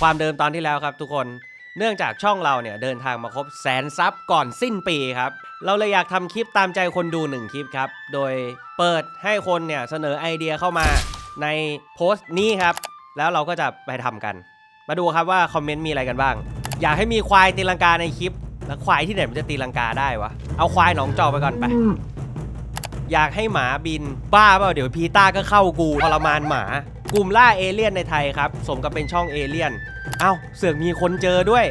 ความเดิมตอนที่แล้วครับทุกคนเนื่องจากช่องเราเนี่ยเดินทางมาครบ100,000 ซับก่อนสิ้นปีครับเราเลยอยากทำคลิปตามใจคนดู1คลิปครับโดยเปิดให้คนเนี่ยเสนอไอเดียเข้ามาในโพสต์นี้ครับแล้วเราก็จะไปทำกันมาดูครับว่าคอมเมนต์มีอะไรกันบ้างอยากให้มีควายตีลังกาในคลิปแล้วควายที่ไหนมันจะตีลังกาได้วะเอาควายหนองจอกไปก่อนไปอยากให้หมาบินบ้าเปล่าเดี๋ยวพีต้าก็เข้ากูทรมานหมากลุ่มล่าเอเลี่ยนในไทยครับสมกับเป็นช่องเอเลี่ยนเอ้าเสือกมีคนเจอด้วย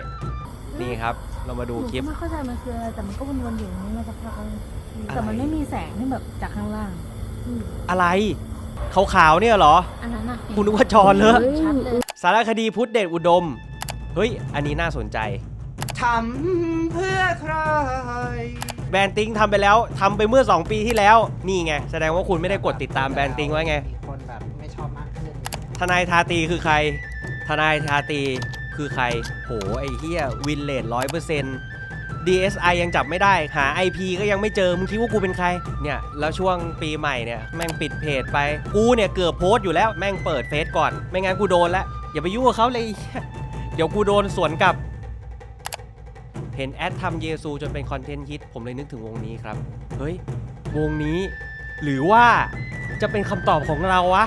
นี่ครับเรามาดูคลิป ไม่เข้าใจมันคืออะไรแต่มันก็วนๆอยู่อย่างนี้มาสักพักแต่มันไม่มีแสงที่แบบจากข้างล่างอะไรขาวๆเนี่ยเหรอ อันนั้นน่ะ คุณนึกว่าจอเลอะ ชัดเลย สารคดีพุทธเดชอุดมเฮ้ยอันนี้น่าสนใจทำเพื่อใครแบรนด์ติ้งทำไปแล้วทำไปเมื่อ2 ปีที่แล้วนี่ไงแสดงว่าคุณไม่ได้กดติดตามแบรนด์ติ้งไว้ไงมีคนแบบไม่ชอบมากขึ้น ทนายทาตีคือใครทนายทาตีคือใครโหไอ้เหี้ยวินเลท100% DSI ยังจับไม่ได้หา IP ก็ยังไม่เจอมึงคิดว่ากูเป็นใครเนี่ยแล้วช่วงปีใหม่เนี่ยแม่งปิดเพจไปกูเนี่ยเกือบโพสต์อยู่แล้วแม่งเปิดเฟซก่อนไม่งั้นกูโดนแล้วอย่าไปยุ่งกับเขาเลยเดี๋ยวกูโดนสวนกลับเห็นแอดทำเยซูจนเป็นคอนเทนต์ฮิตผมเลยนึกถึงวงนี้ครับเฮ้ยวงนี้หรือว่าจะเป็นคำตอบของเราวะ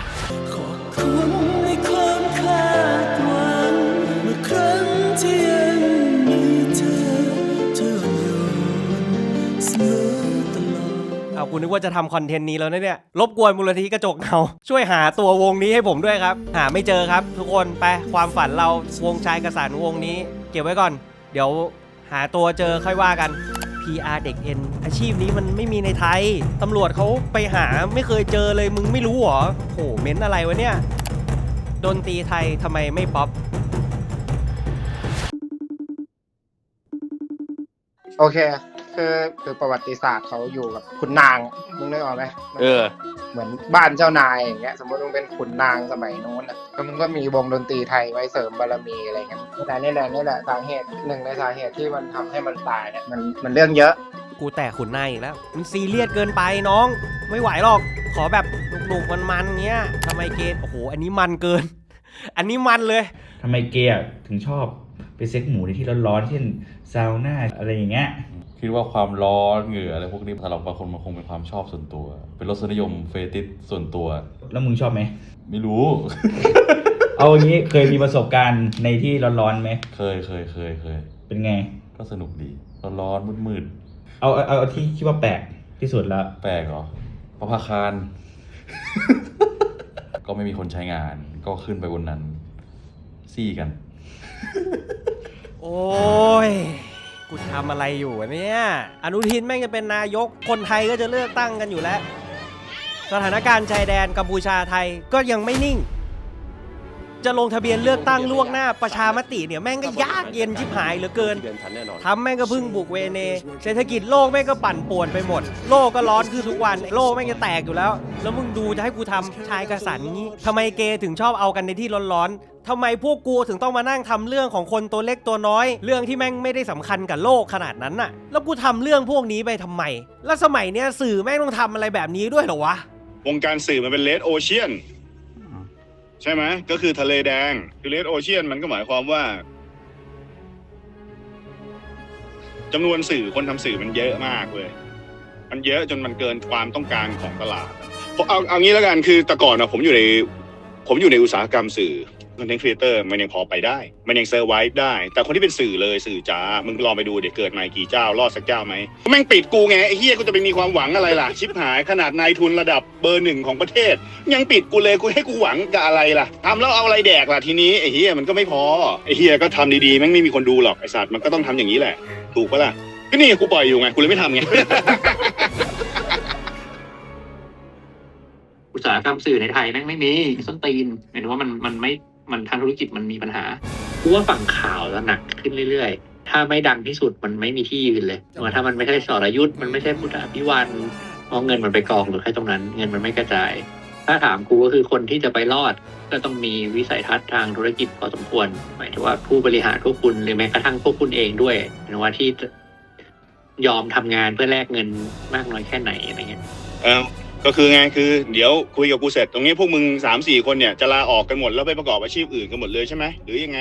ขอบคุณในความคาดหวังเมื่อครั้งที่ยังมีเธออยู่เสมอตลอดเอากูนึกว่าจะทำคอนเทนต์นี้แล้วนะเนี่ยรบกวนมูลนิธิกระจกเงาช่วยหาตัววงนี้ให้ผมด้วยครับหาไม่เจอครับทุกคนไปความฝันเราวงชายกษัตริย์วงนี้เก็บไว้ก่อนเดี๋ยวหาตัวเจอค่อยว่ากัน PR เด็กเอ็นอาชีพนี้มันไม่มีในไทยตำรวจเขาไปหาไม่เคยเจอเลยมึงไม่รู้เหรอโหเม้นอะไรวะเนี่ยดนตรีไทยทำไมไม่ป๊อปโอเคคือประวัติศาสตร์เขาอยู่กับขุนนางมึงนึกออกไหมเหมือนบ้านเจ้านายอย่างเงี้ยสมมติมึงเป็นขุนนางสมัยโน้นอ่ะแล้วมึงก็มีวงดนตรีไทยไว้เสริมบารมีอะไรเงี้ยนี่แหละสาเหตุหนึ่งในสาเหตุที่มันทำให้มันตายเนี่ยมันเรื่องเยอะกูแตะขุนนายอีกแล้วมันซีเรียสเกินไปน้องไม่ไหวหรอกขอแบบหนุกๆมันๆเงี้ยทำไมเกย์โอ้โหอันนี้มันเกินอันนี้มันเลยทำไมเกย์ถึงชอบไปเซ็กหมูในที่ร้อนๆเช่นซาวน่าอะไรอย่างเงี้ยคิดว่าความร้อนเหงื่ออะไรพวกนี้สำหรับบางคนมันคงเป็นความชอบส่วนตัวเป็นรสนิยมเฟติชส่วนตัวแล้วมึงชอบไหมไม่รู้ เอาอย่างนี้เคยมีประสบการณ์ในที่ร้อนๆไหมเคยเป็นไงก็สนุกดีร้อนมืดเอาที่คิดว่าแปลกที่สุดแล้วแปลกเหรอพระพาคาร ก็ไม่มีคนใช้งานก็ขึ้นไปบนนั้นซี่กัน โอ้ยกูทำอะไรอยู่เนี่ยอนุทินแม่งจะเป็นนายกคนไทยก็จะเลือกตั้งกันอยู่แล้วสถานการณ์ชายแดนกัมพูชาไทยก็ยังไม่นิ่งจะลงทะเบียนเลือกตั้งล่วงหน้าประชามติเนี่ยแม่งก็ยากเย็นชิบหายเหลือเกินทำแม่งก็พึ่งบุกเวเนเศรษฐกิจโลกแม่งก็ปั่นป่วนไปหมดโลกก็ร้อนขึ้นทุกวันโลกแม่งจะแตกอยู่แล้วแล้วมึงดูจะให้กูทำชายกษัตริย์งี้ทำไมเกย์ถึงชอบเอากันในที่ร้อนๆทำไมพวกกูถึงต้องมานั่งทำเรื่องของคนตัวเล็กตัวน้อยเรื่องที่แม่งไม่ได้สำคัญกับโลกขนาดนั้นน่ะแล้วกูทำเรื่องพวกนี้ไปทำไมแล้วสมัยเนี้ยสื่อแม่งต้องทำอะไรแบบนี้ด้วยเหรอวะวงการสื่อมันเป็น Red Ocean ใช่ไหมก็คือทะเลแดงคือ Red Ocean มันก็หมายความว่าจำนวนสื่อคนทำสื่อมันเยอะมากเลยมันเยอะจนมันเกินความต้องการของตลาดเอางี้แล้วกันคือแต่ก่อนนะผมอยู่ในอุตสาหกรรมสื่อคอนเทนต์ครีเอเตอร์มันยังพอไปได้มันยังเซอร์ไวฟ์ได้แต่คนที่เป็นสื่อเลยสื่อจ๋ามึงลองไปดูเดี๋ยวเกิดมากี่เจ้ารอดสักเจ้าไหมแม่งปิดกูไงไอ้เหี้ยกูจะไปมีความหวังอะไรล่ะชิบหายขนาดนายทุนระดับเบอร์ 1ของประเทศยังปิดกูเลยกูให้กูหวังกับอะไรล่ะทำแล้วเอาอะไรแดกล่ะทีนี้ไอ้เหี้ยมันก็ไม่พอไอ้เหี้ยก็ทำดีๆแม่งไม่มีคนดูหรอกไอ้สัตว์มันก็ต้องทำอย่างนี้แหละถูกปะล่ะก็นี่กูปล่อยอยู่ไงกูเลยไม่ทำไง อุตสาหกรรมสื่อในไทยแม่งไม่มีส้นตีนหมายถึงว่ามันทางธุรกิจมันมีปัญหากูว่าฝั่งข่าวจะหนักขึ้นเรื่อยๆถ้าไม่ดังที่สุดมันไม่มีที่ยืนเลยถ้ามันไม่ใช่สรยุทธมันไม่ใช่พุทธอภิวันเอาเงินมันไปกองหรือแค่ตรงนั้นเงินมันไม่กระจายถ้าถามกูก็คือคนที่จะไปรอดก็ต้องมีวิสัยทัศน์ทางธุรกิจพอสมควรหมายถึงว่าผู้บริหารพวกคุณหรือแม้กระทั่งพวกคุณเองด้วยหมายถึงว่าที่ยอมทำงานเพื่อแลกเงินมากน้อยแค่ไหนอะไรเงี้ยก็คือไงคือเดี๋ยวคุยกับกูเสร็จตรงนี้พวกมึง 3-4 คนเนี่ยจะลาออกกันหมดแล้วไปประกอบอาชีพอื่นกันหมดเลยใช่ไหมหรือยังไง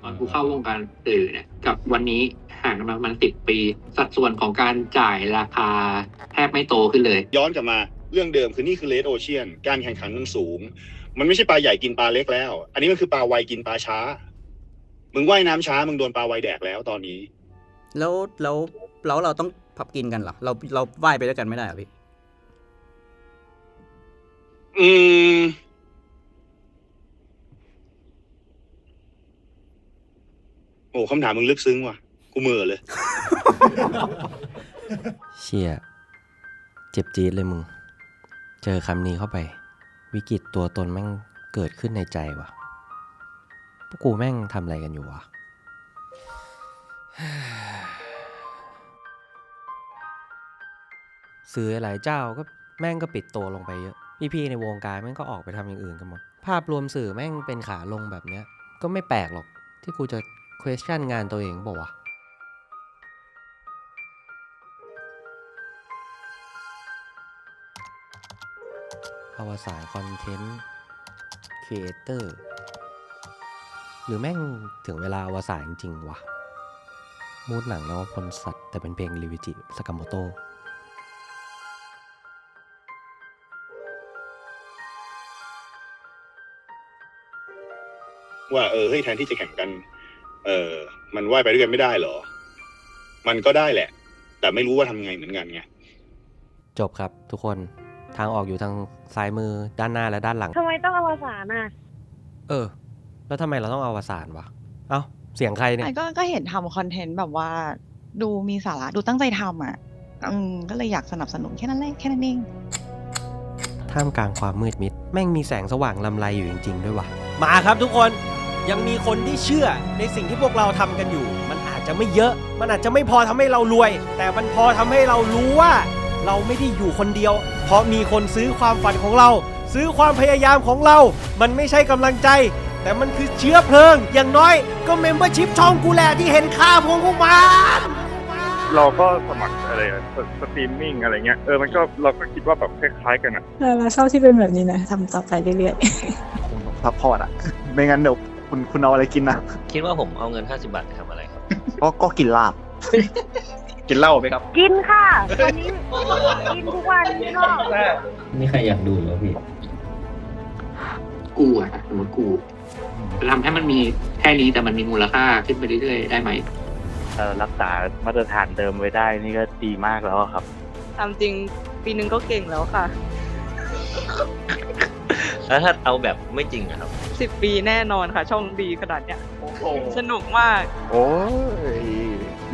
ตอนกูเข้าวงการสื่อเนี่ยกับวันนี้ห่างกันมาประมาณ10 ปี สัดส่วนของการจ่ายราคาแทบไม่โตขึ้นเลย ย้อนกลับมาเรื่องเดิมคือนี่คือเลดโอเชียนการแข่งขันมันสูง มันไม่ใช่ปลาใหญ่กินปลาเล็กแล้ว อันนี้มันคือปลาไวกินปลาช้า มึงว่ายน้ำช้ามึงโดนปลาไวแดกแล้วตอนนี้ แล้วเราต้องพับกินกันเหรอเราว่ายไปด้วยกันไม่ได้เหรอพี่ โอ้คำถามมึงลึกซึ้งว่ะกูเมื่อเลย เชี่ยเจ็บจี๊ดเลยมึง เจอคำนี้เข้าไป วิกฤตตัวตนแม่งเกิดขึ้นในใจว่ะพวกกูแม่งทำอะไรกันอยู่วะ สื่อหลายเจ้าก็แม่งก็ปิดตัวลงไปเยอะพี่ๆในวงการแม่งก็ออกไปทำอย่างอื่นกันหมดภาพรวมสื่อแม่งเป็นขาลงแบบเนี้ยก็ไม่แปลกหรอกที่กูจะ question งานตัวเองบอกว่าวะอวสานคอนเทนต์ครีเอเตอร์หรือแม่งถึงเวลาอวสานจริงๆวะมูดหนังแล้วว่าพลสัตว์แต่เป็นเพลงริวิจิสากาโมโตะ ว่าเฮ้ยแทนที่จะแข่งกันมันว่ายไปด้วยกันไม่ได้เหรอ มันก็ได้แหละ แต่ไม่รู้ว่าทำไงเหมือนกันไง จบครับทุกคนทางออกอยู่ทางซ้ายมือด้านหน้าและด้านหลัง ทำไมต้องอวสานอ่ะ แล้วทำไมเราต้องเอาอวสานวะเอ้าเสียงใครเนี่ย ก็เห็นทำคอนเทนต์แบบว่าดูมีสาระดูตั้งใจทำอ่ะก็เลยอยากสนับสนุนแค่นั้นเอง ท่ามกลางความมืดมิดแม่งมีแสงสว่างลำไรอยู่จริงๆด้วยวะมาครับทุกคนยังมีคนที่เชื่อในสิ่งที่พวกเราทำกันอยู่ มันอาจจะไม่เยอะ มันอาจจะไม่พอทำให้เรารวย แต่มันพอทำให้เรารู้ว่าเราไม่ได้อยู่คนเดียว เพราะมีคนซื้อความฝันของเรา ซื้อความพยายามของเรา มันไม่ใช่กำลังใจ แต่มันคือเชื้อเพลิง อย่างน้อยก็เมมเบอร์ชิพช่องกูแหละที่เห็นค่าพวกมัน เราก็สมัครอะไรสตรีมมิ่งอะไรเงี้ยมันก็เราก็คิดว่าแบบคล้ายๆกันอ่ะ เราชอบที่เป็นแบบนี้นะทำต่อไปเรื่อย ซัพพอร์ตอ่ะ ไม่งั้นเดี๋ยวคุณเอาอะไรกินนะ คิดว่าผมเอาเงิน50 บาทไปทำอะไรครับ ก็กินลาบ กินเหล้าไหมครับ ๆ กินค่ะวันนี้กินทุกวันก็ นี่ใครอยากดูหรอพี่ กูอะสมมติกูทำให้มันมีแค่นี้แต่มันมีมูลค่าขึ้นไปเรื่อยๆได้ไหม รักษามาตรฐานเดิมไว้ได้นี่ก็ดีมากแล้วครับ ทำจริงปีนึงก็เก่งแล้วค่ะ แล้วถ้าเอาแบบไม่จริงอะครับ 10 ปีแน่นอนค่ะ ช่องดีขนาดเนี้ยสนุกมาก โอ้ย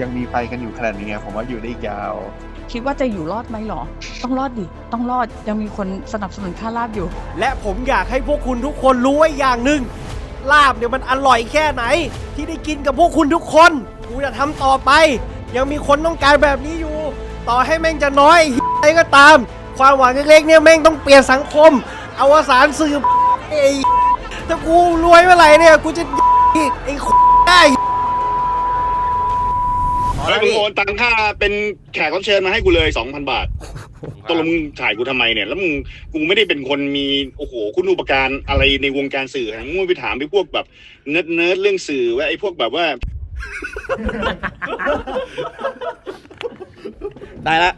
ยังมีไฟกันอยู่ขนาดนี้ไงผมว่าอยู่ได้อีกยาว คิดว่าจะอยู่รอดไหมหรอ ต้องรอดดิต้องรอดยังมีคนสนับสนุนค่าลาบอยู่ และผมอยากให้พวกคุณทุกคนรู้ไว้อย่างหนึ่งลาบเนี่ยมันอร่อยแค่ไหน ที่ได้กินกับพวกคุณทุกคนกูจะทำต่อไป ยังมีคนต้องการแบบนี้อยู่ ต่อให้แม่งจะน้อยอะไรก็ตาม ความหวังเล็กๆเนี่ยแม่งต้องเปลี่ยนสังคมอวสานสื่อไอ้ถ้ากูรวยเมื่อไหร่เนี่ยกูจะไอ้ได้ แล้วมึงโอนตังค่าเป็นแขกรับเชิญมาให้กูเลย 2,000 บาทตกลงมึงถ่ายกูทำไมเนี่ย แล้วกูไม่ได้เป็นคนมีโอ้โหคุณอุปการอะไรในวงการสื่อนะมึงไปถามไปพวกแบบเนิร์ดเรื่องสื่อว่าไอ้พวกแบบว่า ได้ละ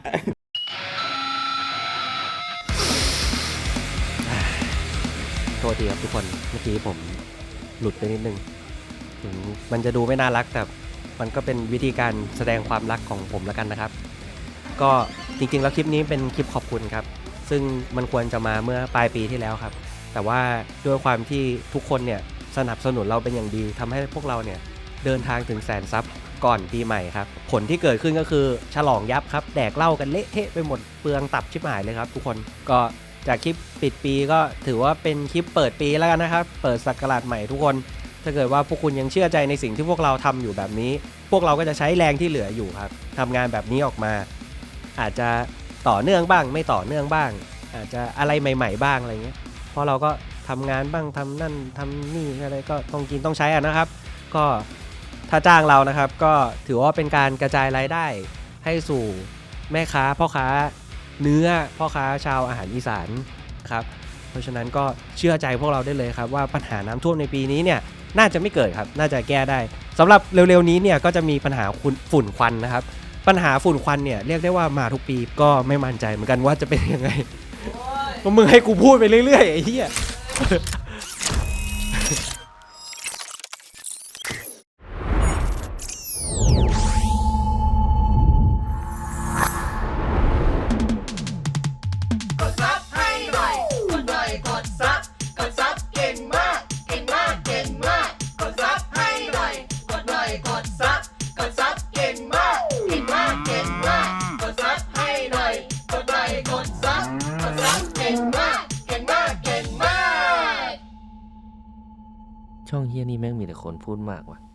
โทษทีครับทุกคนเมื่อกี้ผมหลุดไปนิดนึงถึงมันจะดูไม่น่ารักแต่มันก็เป็นวิธีการแสดงความรักของผมแล้วกันนะครับก็จริงๆแล้วคลิปนี้เป็นคลิปขอบคุณครับซึ่งมันควรจะมาเมื่อปลายปีที่แล้วครับแต่ว่าด้วยความที่ทุกคนเนี่ยสนับสนุนเราเป็นอย่างดีทำให้พวกเราเนี่ยเดินทางถึง100,000 ซับก่อนปีใหม่ครับผลที่เกิดขึ้นก็คือฉลองยับครับแดกเหล้ากันเละเทะไปหมดเปลืองตับชิบหายเลยครับทุกคนก็จากคลิปปิดปีก็ถือว่าเป็นคลิปเปิดปีแล้วกันนะครับเปิดศักราชใหม่ทุกคนถ้าเกิดว่าพวกคุณยังเชื่อใจในสิ่งที่พวกเราทำอยู่แบบนี้พวกเราก็จะใช้แรงที่เหลืออยู่ครับทำงานแบบนี้ออกมาอาจจะต่อเนื่องบ้างไม่ต่อเนื่องบ้างอาจจะอะไรใหม่ๆบ้างอะไรเงี้ยเพราะเราก็ทำงานบ้างทำนั่นทำนี่อะไรก็ต้องกินต้องใช้นะครับก็ถ้าจ้างเรานะครับก็ถือว่าเป็นการกระจายรายได้ให้สู่แม่ค้าพ่อค้าเนื้อพ่อค้าชาวอาหารอีสานครับเพราะฉะนั้นก็เชื่อใจพวกเราได้เลยครับว่าปัญหาน้ำท่วมในปีนี้เนี่ย น่าจะไม่เกิดครับน่าจะแก้ได้สำหรับเร็วๆนี้เนี่ยก็จะมีปัญหาฝุ่นควันนะครับปัญหาฝุ่นควันเนี่ยเรียกได้ว่ามาทุกปีก็ไม่มั่นใจเหมือนกันว่าจะเป็นยังไงก็มึงให้กูพูดไปเรื่อยๆไอ้เหี้ยช่องเฮียนี่แม่งมีแต่คนพูดมากว่ะ